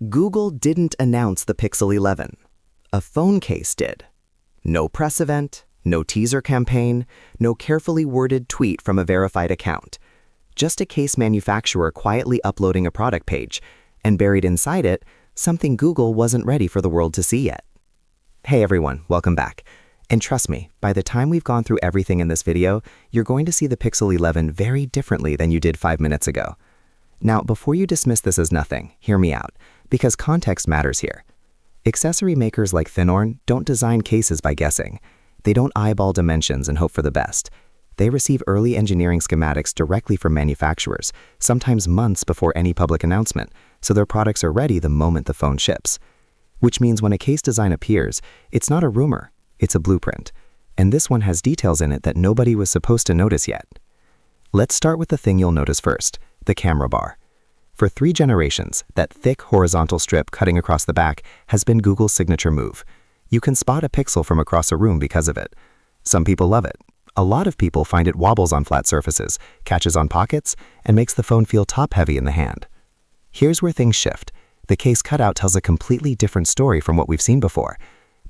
Google didn't announce the Pixel 11. A phone case did. No press event, no teaser campaign, no carefully worded tweet from a verified account. Just a case manufacturer quietly uploading a product page, and buried inside it, something Google wasn't ready for the world to see yet. Hey everyone, welcome back. And trust me, by the time we've gone through everything in this video, you're going to see the Pixel 11 very differently than you did 5 minutes ago. Now, before you dismiss this as nothing, hear me out, because context matters here. Accessory makers like Thinhorn don't design cases by guessing. They don't eyeball dimensions and hope for the best. They receive early engineering schematics directly from manufacturers, sometimes months before any public announcement, so their products are ready the moment the phone ships. Which means when a case design appears, it's not a rumor, it's a blueprint. And this one has details in it that nobody was supposed to notice yet. Let's start with the thing you'll notice first, the camera bar. For 3 generations, that thick horizontal strip cutting across the back has been Google's signature move. You can spot a pixel from across a room because of it. Some people love it. A lot of people find it wobbles on flat surfaces, catches on pockets, and makes the phone feel top-heavy in the hand. Here's where things shift. The case cutout tells a completely different story from what we've seen before.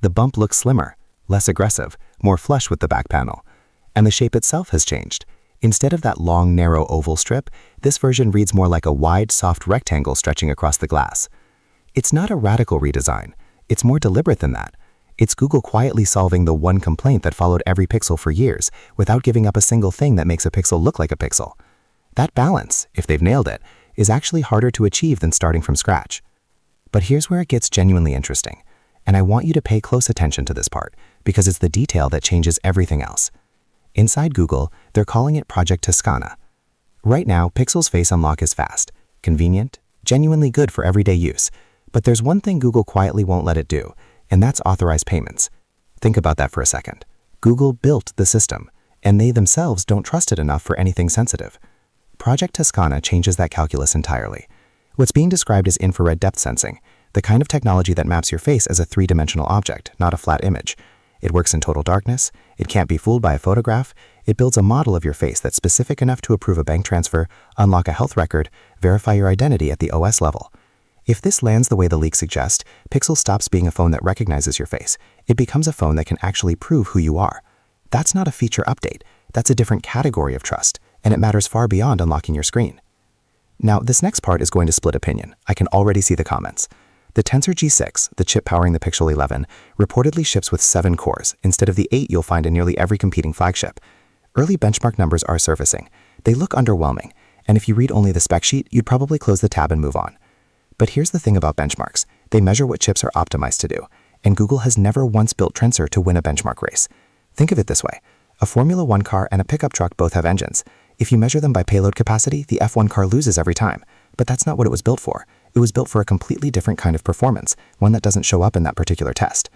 The bump looks slimmer, less aggressive, more flush with the back panel. And the shape itself has changed. Instead of that long, narrow oval strip, this version reads more like a wide, soft rectangle stretching across the glass. It's not a radical redesign. It's more deliberate than that. It's Google quietly solving the one complaint that followed every Pixel for years, without giving up a single thing that makes a Pixel look like a Pixel. That balance, if they've nailed it, is actually harder to achieve than starting from scratch. But here's where it gets genuinely interesting. And I want you to pay close attention to this part, because it's the detail that changes everything else. Inside Google, they're calling it Project Toscana. Right now, Pixel's Face Unlock is fast, convenient, genuinely good for everyday use. But there's one thing Google quietly won't let it do, and that's authorized payments. Think about that for a second. Google built the system, and they themselves don't trust it enough for anything sensitive. Project Toscana changes that calculus entirely. What's being described as infrared depth sensing, the kind of technology that maps your face as a 3-dimensional object, not a flat image. It works in total darkness, it can't be fooled by a photograph, it builds a model of your face that's specific enough to approve a bank transfer, unlock a health record, verify your identity at the OS level. If this lands the way the leaks suggest, Pixel stops being a phone that recognizes your face. It becomes a phone that can actually prove who you are. That's not a feature update, that's a different category of trust, and it matters far beyond unlocking your screen. Now, this next part is going to split opinion. I can already see the comments. The Tensor G6, the chip powering the Pixel 11, reportedly ships with 7 cores, instead of the 8 you'll find in nearly every competing flagship. Early benchmark numbers are surfacing. They look underwhelming, and if you read only the spec sheet, you'd probably close the tab and move on. But here's the thing about benchmarks. They measure what chips are optimized to do, and Google has never once built Tensor to win a benchmark race. Think of it this way. A Formula 1 car and a pickup truck both have engines. If you measure them by payload capacity, the F1 car loses every time. But that's not what it was built for. It was built for a completely different kind of performance, one that doesn't show up in that particular test.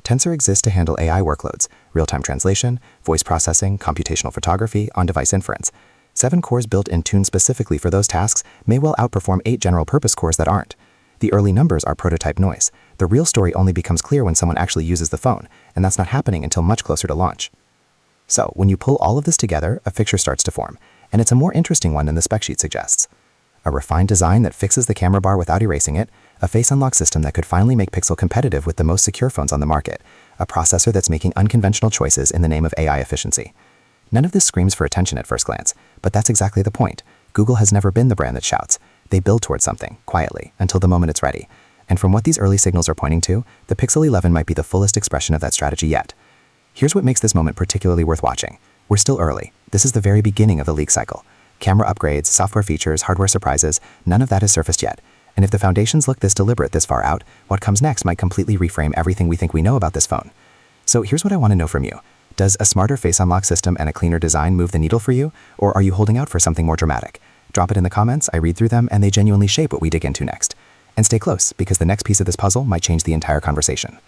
Tensor exists to handle AI workloads, real-time translation, voice processing, computational photography, on-device inference. 7 cores built and tuned specifically for those tasks may well outperform 8 general-purpose cores that aren't. The early numbers are prototype noise. The real story only becomes clear when someone actually uses the phone, and that's not happening until much closer to launch. So, when you pull all of this together, a picture starts to form, and it's a more interesting one than the spec sheet suggests. A refined design that fixes the camera bar without erasing it, a face unlock system that could finally make Pixel competitive with the most secure phones on the market, a processor that's making unconventional choices in the name of AI efficiency. None of this screams for attention at first glance, but that's exactly the point. Google has never been the brand that shouts. They build towards something, quietly, until the moment it's ready. And from what these early signals are pointing to, the Pixel 11 might be the fullest expression of that strategy yet. Here's what makes this moment particularly worth watching. We're still early. This is the very beginning of the leak cycle. Camera upgrades, software features, hardware surprises, none of that has surfaced yet. And if the foundations look this deliberate this far out, what comes next might completely reframe everything we think we know about this phone. So here's what I want to know from you. Does a smarter face unlock system and a cleaner design move the needle for you, or are you holding out for something more dramatic? Drop it in the comments, I read through them, and they genuinely shape what we dig into next. And stay close, because the next piece of this puzzle might change the entire conversation.